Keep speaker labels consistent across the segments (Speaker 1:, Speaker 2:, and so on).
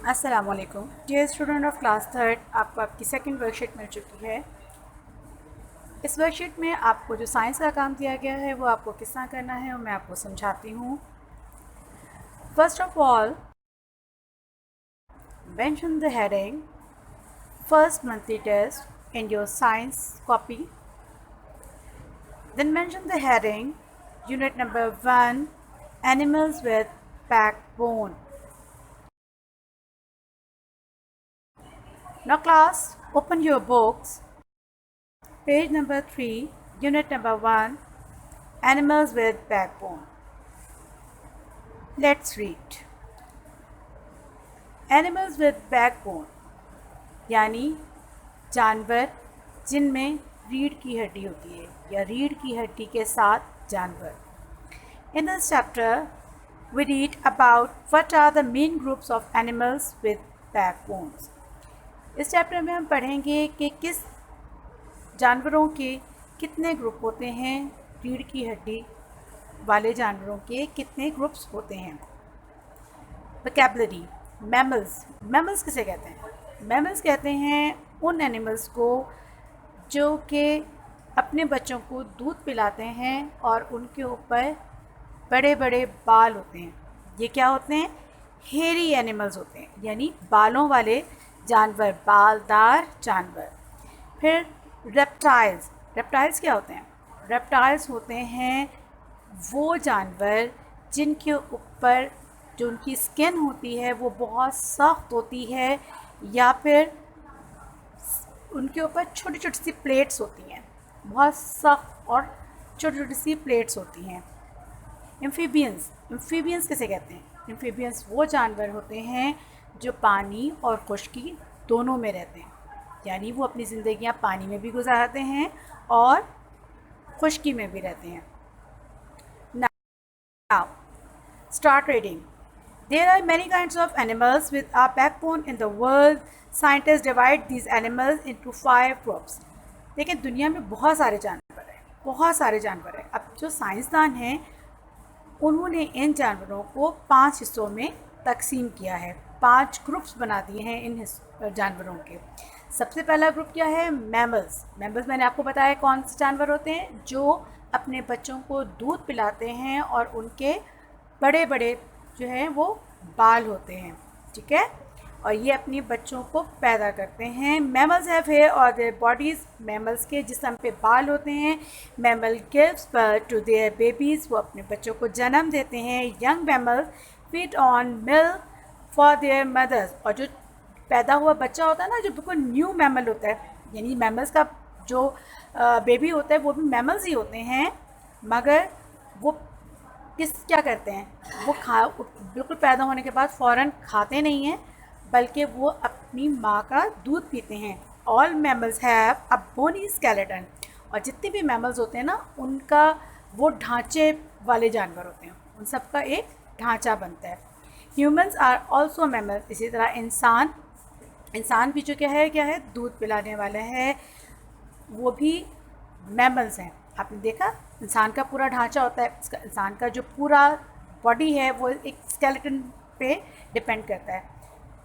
Speaker 1: अस्सलामुअलैकुम dear student of class third, आपको आपकी सेकंड वर्कशीट मिल चुकी है। इस वर्कशीट में आपको जो साइंस का काम दिया गया है वो आपको किस तरह करना है वो मैं आपको समझाती हूँ। First of all, mention the heading first monthly test in your science copy. Then mention the heading unit number 1 animals with backbone. Now class, open your books. Page number 3, unit number 1, animals with backbone. Let's read. Animals with backbone यानी जानवर जिनमें रीढ़ की हड्डी होती है या रीढ़ की हड्डी के साथ जानवर। In this chapter, we read about what are the main groups of animals with backbones. इस चैप्टर में हम पढ़ेंगे कि किस जानवरों के कितने ग्रुप होते हैं, रीढ़ की हड्डी वाले जानवरों के कितने ग्रुप्स होते हैं। Vocabulary, mammals. मैमल्स किसे कहते हैं? मैमल्स कहते हैं उन एनिमल्स को जो कि अपने बच्चों को दूध पिलाते हैं और उनके ऊपर बड़े बड़े बाल होते हैं। ये क्या होते हैं? हेयरी एनिमल्स होते हैं, यानी बालों वाले जानवर, बालदार जानवर। फिर रेप्टाइल्स। रेप्टाइल्स क्या होते हैं? रेप्टाइल्स होते हैं वो जानवर जिनके ऊपर जो उनकी स्किन होती है वो बहुत सख्त होती है या फिर उनके ऊपर छोटी छोटी सी प्लेट्स होती हैं, बहुत सख्त और छोटी छोटी सी प्लेट्स होती हैं। एम्फीबियंस। एम्फीबियंस किसे कहते हैं? एम्फीबियंस वो जानवर होते हैं जो पानी और खुश्की दोनों में रहते हैं, यानी वो अपनी ज़िंदगियां पानी में भी गुजारते हैं और खुश्की में भी रहते हैं। Now, start reading. There are many kinds of animals with a backbone in the world. Scientists divide these animals into 5 groups. लेकिन दुनिया में बहुत सारे जानवर हैं, बहुत सारे जानवर हैं। अब जो साइंसदान हैं उन्होंने इन जानवरों को 5 हिस्सों में तकसीम किया है, 5 ग्रुप्स बना दिए हैं इन जानवरों के। सबसे पहला ग्रुप क्या है? मैमल्स। मैमल्स मैंने आपको बताया कौन से जानवर होते हैं जो अपने बच्चों को दूध पिलाते हैं और उनके बड़े बड़े जो हैं वो बाल होते हैं, ठीक है, और ये अपने बच्चों को पैदा करते हैं। मैमल्स हैव हेयर और देयर बॉडीज़। मैमल्स के जिस्म पे बाल होते हैं। Mammal gives birth to their babies. वो अपने बच्चों को जन्म देते हैं। Young mammals feed on milk for their mothers. और जो पैदा हुआ बच्चा होता है ना, जो बिल्कुल न्यू मैमल होता है, यानी मैमल्स का जो बेबी होता है वो भी मैमल्स ही होते हैं, मगर वो क्या करते हैं? वो बिल्कुल पैदा होने के बाद फ़ौरन खाते नहीं हैं, बल्कि वो अपनी माँ का दूध पीते हैं। All mammals have a bony skeleton. और जितने भी मैमल्स होते हैं ना, उनका वो ढांचे वाले जानवर होते हैं, उन सब का एक ढांचा बनता है। Humans are also mammals. इसी तरह इंसान भी जो क्या है दूध पिलाने वाला है, वो भी मैमल्स हैं। आपने देखा इंसान का पूरा ढांचा होता है, इंसान का जो पूरा बॉडी है वो एक स्केलेटन पे डिपेंड करता है।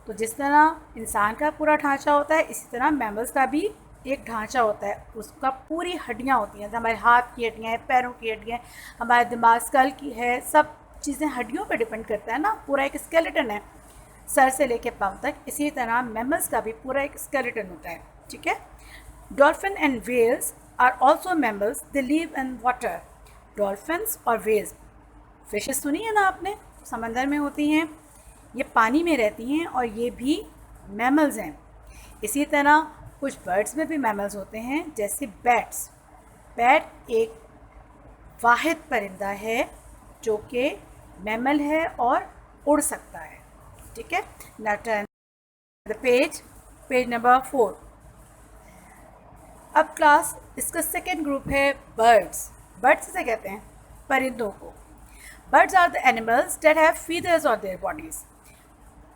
Speaker 1: तो जिस तरह इंसान का पूरा ढांचा होता है, इसी तरह मैमल्स का भी एक ढांचा होता है, उसका पूरी हड्डियाँ होती हैं। हमारे हाथ की हड्डियाँ हैं, पैरों की हड्डियाँ हैं, हमारे दिमाग स्कल की है, सब चीज़ें हड्डियों पे डिपेंड करता है ना, पूरा एक स्केलेटन है सर से लेके पाँव तक। इसी तरह मैमल्स का भी पूरा एक स्केलेटन होता है, ठीक है। Dolphin and whales are also mammals. They live in water. Dolphins और व्हेल्स, फिशेस सुनी है ना आपने, समंदर में होती हैं, ये पानी में रहती हैं और ये भी मैमल्स हैं। इसी तरह कुछ बर्ड्स में भी मैमल्स होते हैं, जैसे बैट्स। बैट एक वाहिद परिंदा है जो कि मैमल है और उड़ सकता है, ठीक है। Now turn the page number 4। अब क्लास, इसका सेकेंड ग्रुप है बर्ड्स। बर्ड्स से कहते हैं परिंदों को। Birds are the animals that have feathers on their bodies.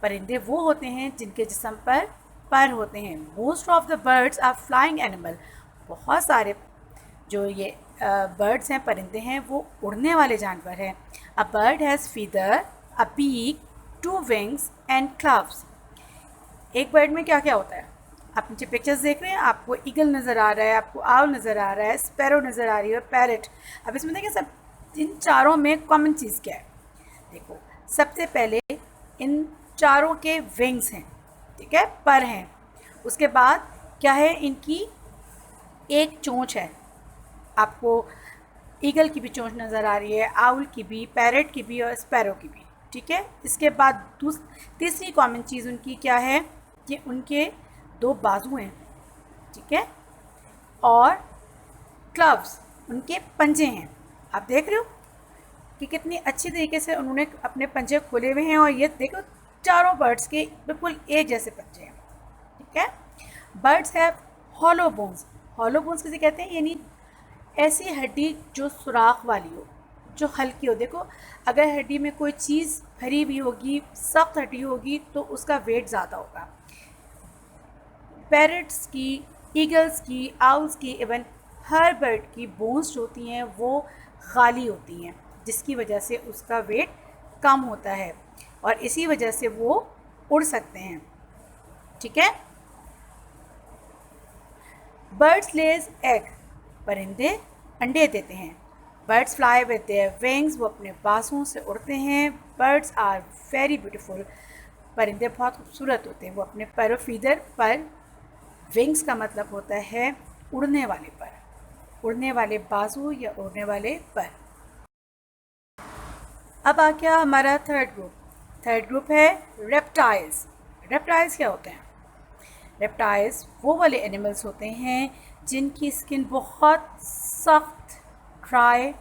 Speaker 1: परिंदे वो होते हैं जिनके जिस्म पर पर होते हैं। Most of the birds are flying animal. बहुत सारे जो ये बर्ड्स हैं, परिंदे हैं, वो उड़ने वाले जानवर हैं। A bird has feather, a beak, 2 wings and claws. एक बर्ड में क्या क्या होता है, आप नीचे पिक्चर्स देख रहे हैं, आपको ईगल नज़र आ रहा है, आपको आव नज़र आ रहा है, स्पैरो नज़र आ रही है, पैरट। अब इसमें देखिए सब इन चारों में कॉमन चीज़ क्या है। देखो सबसे पहले इन चारों के विंग्स हैं, ठीक है, पर हैं। उसके बाद क्या है, इनकी एक चोंच है, आपको ईगल की भी चोंच नज़र आ रही है, आउल की भी, पैरट की भी और स्पैरो की भी, ठीक है। इसके बाद तीसरी कॉमन चीज़ उनकी क्या है कि उनके 2 बाजू हैं, ठीक है, और क्लव्स, उनके पंजे हैं। आप देख रहे हो कि कितनी अच्छी तरीके से उन्होंने अपने पंजे खोले हुए हैं, और ये देखो चारों बर्ड्स के बिल्कुल एक जैसे पंजे हैं, ठीक है। Birds have hollow bones. Hollow bones किसे कहते हैं, यानी ऐसी हड्डी जो सुराख वाली हो, जो हल्की हो। देखो अगर हड्डी में कोई चीज़ भरी हुई होगी, सख्त हड्डी होगी, तो उसका वेट ज़्यादा होगा। पैरट्स की, ईगल्स की, आउल्स की, इवन हर बर्ड की बोन्स जो होती हैं वो खाली होती हैं, जिसकी वजह से उसका वेट कम होता है और इसी वजह से वो उड़ सकते हैं, ठीक है। Birds lays egg. परिंदे अंडे देते हैं। Birds fly with their wings. वो अपने बाजों से उड़ते हैं। Birds are very beautiful. परिंदे बहुत खूबसूरत होते हैं। वो अपने पैरों, फीदर पर, विंग्स का मतलब होता है उड़ने वाले पर, उड़ने वाले बाजू या उड़ने वाले पर। अब आ गया हमारा थर्ड ग्रुप। थर्ड ग्रुप है रेप्टाइल्स। रेप्टाइल्स क्या होते हैं? रेप्टाइल्स वो वाले एनिमल्स होते हैं जिनकी स्किन बहुत सख्त, ड्राई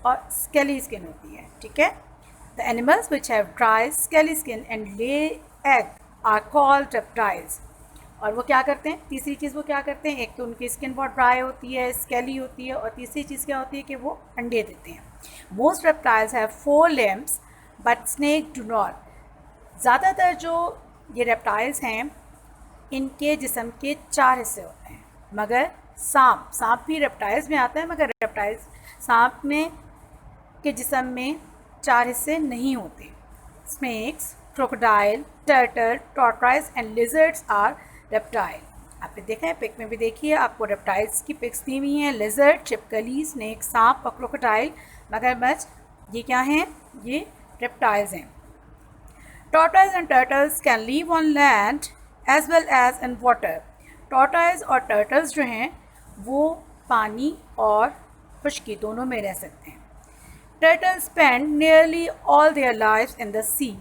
Speaker 1: और स्केली स्किन होती है, ठीक है। The animals which have dry scaly skin and lay egg are called reptiles. और वो क्या करते हैं, तीसरी चीज़ वो क्या करते हैं, एक तो उनकी स्किन बहुत ड्राई होती है, स्केली होती है, और तीसरी चीज़ क्या होती है कि वो अंडे देते हैं। Most reptiles have 4 limbs but snake do not. ज़्यादातर जो ये रेप्टाइल्स हैं इनके जिस्म के 4 हिस्से होते हैं, मगर सांप भी रेप्टाइल्स में आता है, मगर रेप्टाइल्स सांप में के जिस्म में 4 हिस्से नहीं होते। Snakes, crocodile, turtle, tortoise and lizards are reptile. आपने देखा है, पिक में भी देखिए, आपको रेप्टाइल्स की पिक्स दी हुई हैं। लिजर्ड, छिपकली, स्नेक, सांप और क्रोकोडाइल, मगरमच्छ, ये क्या हैं, ये रेप्टाइल्स हैं। Tortoise and turtles can live on land as well as in water. Tortoise और टर्टल्स जो हैं वो पानी और खुश्की दोनों में रह सकते हैं। Turtles spend nearly all their lives in the sea.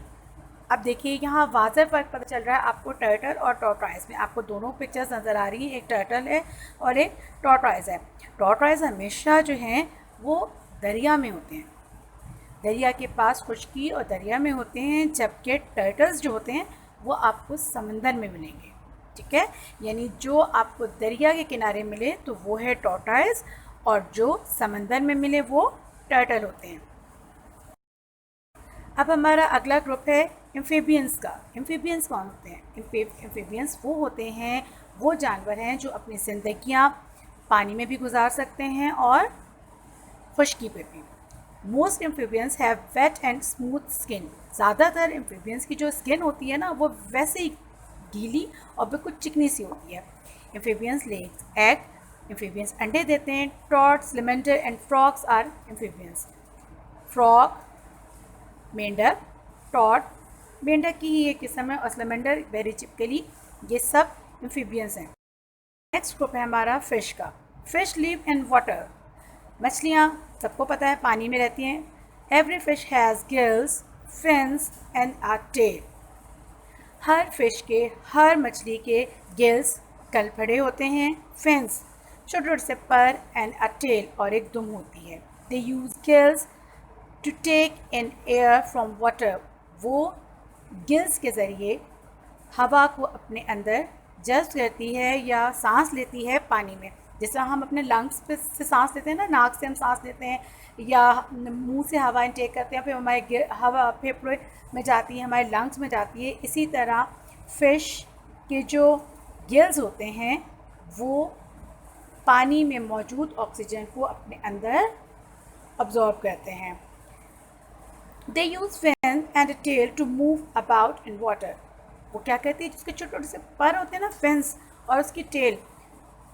Speaker 1: अब देखिए यहाँ वाज़ह फ़र्क पता चल रहा है आपको टर्टल और टॉर्टॉइस में। आपको दोनों पिक्चर्स नज़र आ रही हैं, एक टर्टल है और एक टॉर्टॉइस है। टॉर्टॉइस हमेशा जो हैं वो दरिया में होते हैं, दरिया के पास खुश्की और दरिया में होते हैं, जबकि टर्टल्स जो होते हैं वो आपको समंदर में मिलेंगे, ठीक है। यानी जो आपको दरिया के किनारे मिले तो वो है टॉर्टॉइस, और जो समंदर में मिले वो टर्टल होते हैं। अब हमारा अगला ग्रुप है एम्फीबियंस का। एम्फीबियंस कौन होते हैं? एम्फीबियंस वो होते हैं, वो जानवर हैं जो अपनी ज़िंदगियाँ पानी में भी गुजार सकते हैं और खुश्की पे भी। Most amphibians have wet and smooth skin. ज़्यादातर एम्फीबियंस की जो स्किन होती है ना वो वैसे ही गीली और बिल्कुल चिकनी सी होती है। Amphibians legs egg. एम्फीबियंस अंडे देते हैं। ट्रॉट, salamander and frogs are amphibians. Frog, मेंढक, टॉट मेंढक की ही एक किस्म है, और स्लेमेंडर, बेरी चिपकली, ये सब एम्फीबियंस हैं। नेक्स्ट ग्रुप है हमारा फिश का। Fish live in water. मछलियाँ सबको पता है पानी में रहती हैं। Every fish has gills, fins and a tail. हर फिश के, हर मछली के गिल्स, कल पड़े होते हैं, फिन्स छोटे छोटे से पर, एंड अ टेल और एक दुम होती है। They use gills to take in air from water. वो गिल्स के ज़रिए हवा को अपने अंदर जज़्ब करती है या सांस लेती है पानी में। जैसे हम अपने लंग्स पे से सांस लेते हैं ना, नाक से हम सांस लेते हैं या मुंह से हवा इनटेक करते हैं, फिर हमारे हवा फेफड़े में जाती है, हमारे लंग्स में जाती है। इसी तरह फ़िश के जो गिल्स होते हैं वो पानी में मौजूद ऑक्सीजन को अपने अंदर अब्जॉर्ब करते हैं। They use fin and a tail to move about in water. वो क्या करती है, जिसके छोटे छोटे से पर होते हैं ना, फिन्स, और उसकी टेल,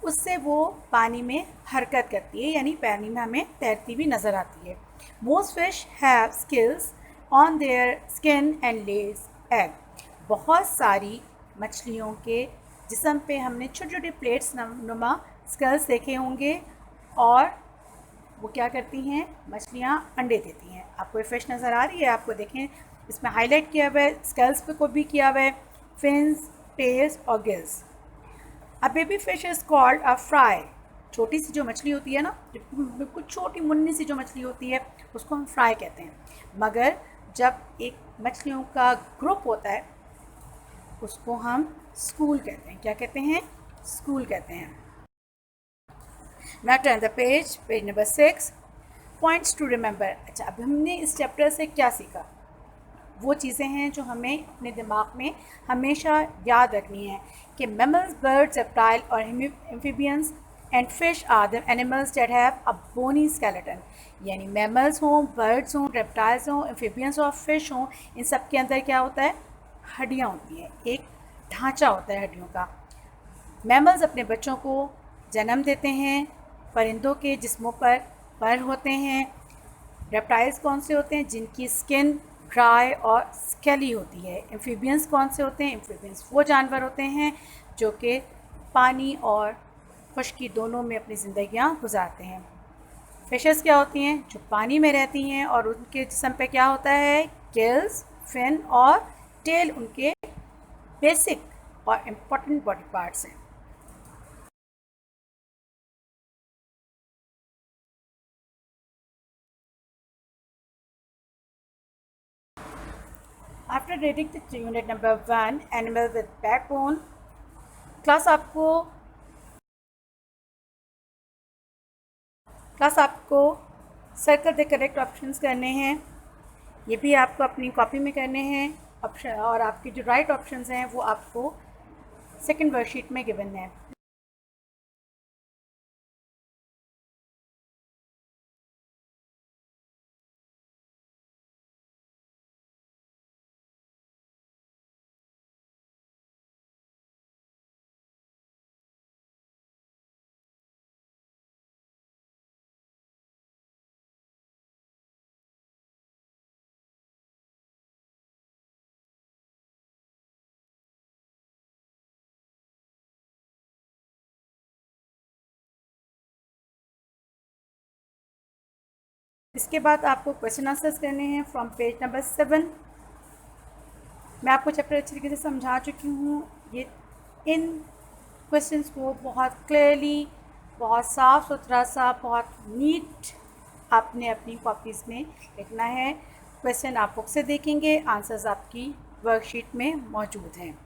Speaker 1: उससे वो पानी में हरकत करती है, यानी पानी में हमें तैरती भी नज़र आती है। Most fish have scales on their skin and lays egg. बहुत सारी मछलियों के जिस्म पे हमने छोटे छोटे प्लेट्स नुमा स्कल्स देखे होंगे, और वो क्या करती हैं, मछलियाँ अंडे देती हैं। आपको ये फिश नज़र आ रही है, आपको देखें इसमें हाईलाइट किया हुआ है, स्कल्स पे को भी किया हुआ है, फिन्स, टेल्स और gills. A baby fish is called a fry. छोटी सी जो मछली होती है ना, बिल्कुल छोटी मुन्नी सी जो मछली होती है, उसको हम फ्राई कहते हैं। मगर जब एक मछलियों का ग्रुप होता है, उसको हम स्कूल कहते हैं। क्या कहते हैं? स्कूल कहते हैं। Now turn the page, page number 6, points to remember. अच्छा, अब हमने इस चैप्टर से क्या सीखा? वो चीज़ें हैं जो हमें अपने दिमाग में हमेशा याद रखनी है कि मैमल्स, बर्ड्स, रेप्टाइल और amphibians and fish are the animals that have a bony skeleton. यानी मैमल्स हों, बर्ड्स हों, रेप्टाइल्स हों, एम्फीबियंस और फिश हों, इन सब के अंदर क्या होता है? हड्डियाँ होती हैं, एक ढांचा होता है हड्डियों का। मैमल्स अपने बच्चों को जन्म देते हैं, परिंदों के जिस्मों पर पर होते हैं। रेप्टाइल्स कौन से होते हैं? जिनकी स्किन ड्राई और स्केली होती है। एम्फीबियंस कौन से होते हैं? एम्फीबियंस वो जानवर होते हैं जो कि पानी और खुश्की दोनों में अपनी ज़िंदगियाँ गुजारते हैं। फिशेस क्या होती हैं? जो पानी में रहती हैं, और उनके जिस्म पे क्या होता है? गिल्स, फिन और टेल उनके बेसिक और इम्पॉर्टेंट बॉडी पार्ट्स हैं। After reading the unit number 1 animal with backbone, class आपको सर्कल द करेक्ट ऑप्शंस करने हैं। ये भी आपको अपनी कॉपी में करने हैं ऑप्शन, और आपके जो राइट ऑप्शंस हैं वो आपको सेकंड वर्कशीट में गिवन है। इसके बाद आपको क्वेश्चन आंसर्स करने हैं फ्रॉम पेज नंबर 7। मैं आपको चैप्टर अच्छी तरीके से समझा चुकी हूँ। ये इन क्वेश्चंस को बहुत क्लियरली, बहुत साफ़ सुथरा सा, बहुत नीट आपने अपनी कॉपीज़ में लिखना है। क्वेश्चन आप बुक से देखेंगे, आंसर्स आपकी वर्कशीट में मौजूद हैं।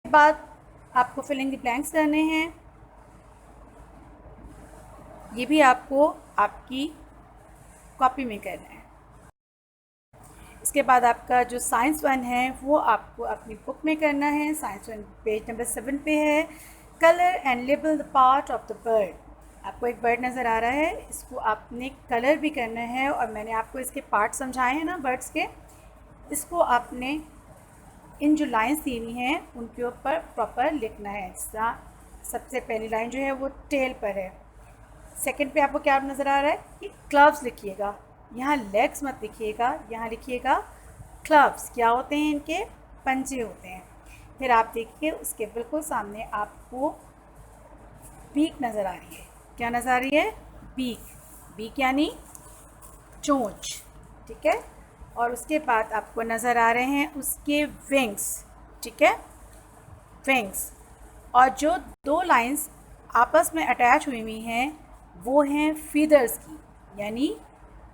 Speaker 1: बाद आपको फिलिंग द ब्लैंक्स करने हैं। ये भी आपको आपकी कॉपी में करना है। इसके बाद आपका जो साइंस 1 है वो आपको अपनी बुक में करना है। साइंस 1 पेज नंबर 7 पे है। Colour and label the part of the bird. आपको एक बर्ड नज़र आ रहा है, इसको आपने कलर भी करना है, और मैंने आपको इसके पार्ट समझाए हैं ना बर्ड्स के। इसको आपने इन जो लाइंस दी हुई हैं उनके ऊपर प्रॉपर लिखना है। सबसे पहली लाइन जो है वो टेल पर है। सेकंड पे आपको क्या नज़र आ रहा है कि क्लव्स लिखिएगा, यहाँ लेग्स मत लिखिएगा, यहाँ लिखिएगा क्लव्स। क्या होते हैं? इनके पंजे होते हैं। फिर आप देखिए उसके बिल्कुल सामने आपको बीक नज़र आ रही है। क्या नज़र आ रही है? बीक। बीक यानी चोंच, ठीक है। और उसके बाद आपको नज़र आ रहे हैं उसके विंग्स, ठीक है, विंग्स। और जो दो लाइंस आपस में अटैच हुई हुई हैं वो हैं फीदर्स की, यानी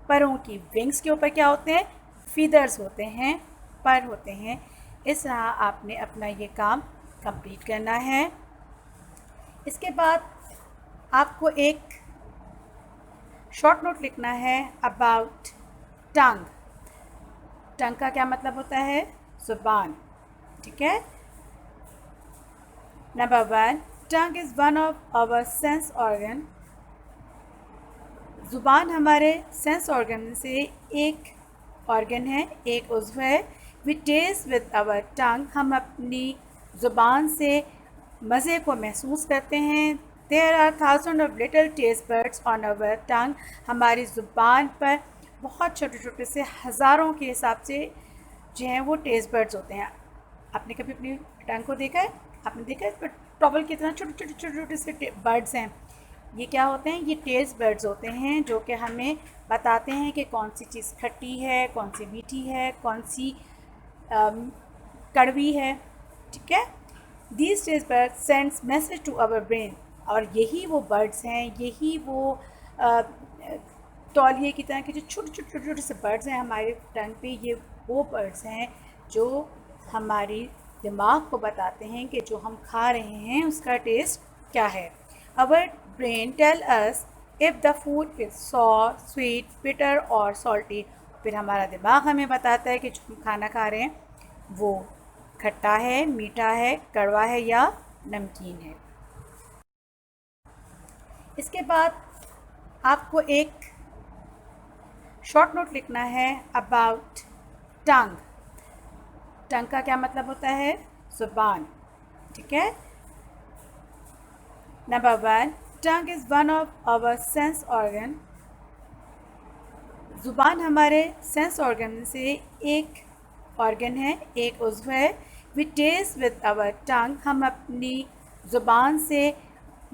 Speaker 1: परों की विंग्स के ऊपर क्या होते हैं, फीदर्स होते हैं, पर होते हैं। इस तरह आपने अपना ये काम कंप्लीट करना है। इसके बाद आपको एक शॉर्ट नोट लिखना है अबाउट टंग। टंग का क्या मतलब होता है, ज़ुबान, ठीक है। Number 1, tongue is one of our sense organ. ज़ुबान हमारे सेंस ऑर्गन से एक ऑर्गन है, एक उज़्व है। We taste with our tongue, हम अपनी ज़ुबान से मज़े को महसूस करते हैं। There are thousand of little taste buds on our tongue, हमारी ज़ुबान पर बहुत छोटे छोटे से हज़ारों के हिसाब से जो हैं वो टेस्ट बर्ड्स होते हैं। आपने कभी अपनी टंग को देखा है, आपने देखा है इस पर टॉवल कितना छोटे छोटे छोटे छोटे से बर्ड्स हैं। ये क्या होते हैं, ये टेस्ट बर्ड्स होते हैं जो कि हमें बताते हैं कि कौन सी चीज़ खट्टी है, कौन सी मीठी है, कौन सी कड़वी है, ठीक है। These taste buds sends message to our brain, और यही वो बर्ड्स हैं, यही वो तौलिए की तरह के जो छोटे छोटे छोटे छोटे से बर्ड्स हैं हमारे टंग पे, ये वो बर्ड्स हैं जो हमारी दिमाग को बताते हैं कि जो हम खा रहे हैं उसका टेस्ट क्या है। Our brain tell us if the food is sour, sweet, bitter और salty। फिर हमारा दिमाग हमें बताता है कि जो हम खाना खा रहे हैं वो खट्टा है, मीठा है, कड़वा है या नमकीन है। इसके बाद आपको एक शॉर्ट नोट लिखना है अबाउट टंग। टंग का क्या मतलब होता है, ज़ुबान, ठीक है। Number 1, tongue is one of our sense organ. ज़ुबान हमारे सेंस ऑर्गन से एक ऑर्गन है, एक उज़्व है। We taste with our tongue, हम अपनी ज़ुबान से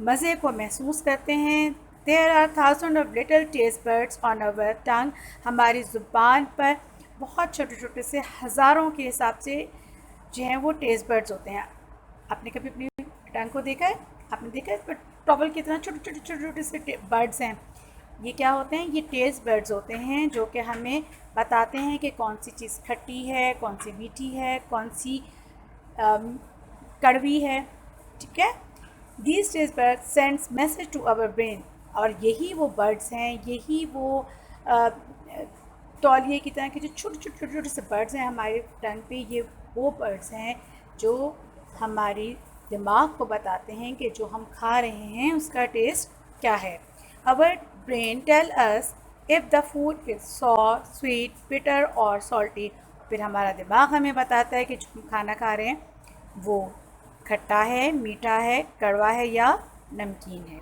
Speaker 1: मज़े को महसूस करते हैं। There are thousand of little taste buds on our tongue, हमारी ज़ुबान पर बहुत छोटे छोटे से हज़ारों के हिसाब से जो हैं वो टेस्ट बर्ड्स होते हैं। आपने कभी अपनी टंग को देखा है, आपने देखा है इस पर टॉवल कितना छोटे छोटे छोटे छोटे से बर्ड्स हैं। ये क्या होते हैं, ये टेस्ट बर्ड्स होते हैं जो कि हमें बताते हैं कि कौन सी चीज़ खट्टी है, कौन सी मीठी है, कौन सी कड़वी है, ठीक है। These taste buds sends message to our brain, और यही वो बर्ड्स हैं, यही वो तौलिए की तरह के जो छोटे छोटे छोटे छोटे से बर्ड्स हैं हमारे टंग पे, ये वो बर्ड्स हैं जो हमारी दिमाग को बताते हैं कि जो हम खा रहे हैं उसका टेस्ट क्या है। Our brain tell us if the food is sour, sweet, bitter और salty। फिर हमारा दिमाग हमें बताता है कि जो हम खाना खा रहे हैं वो खट्टा है, मीठा है, कड़वा है या नमकीन है।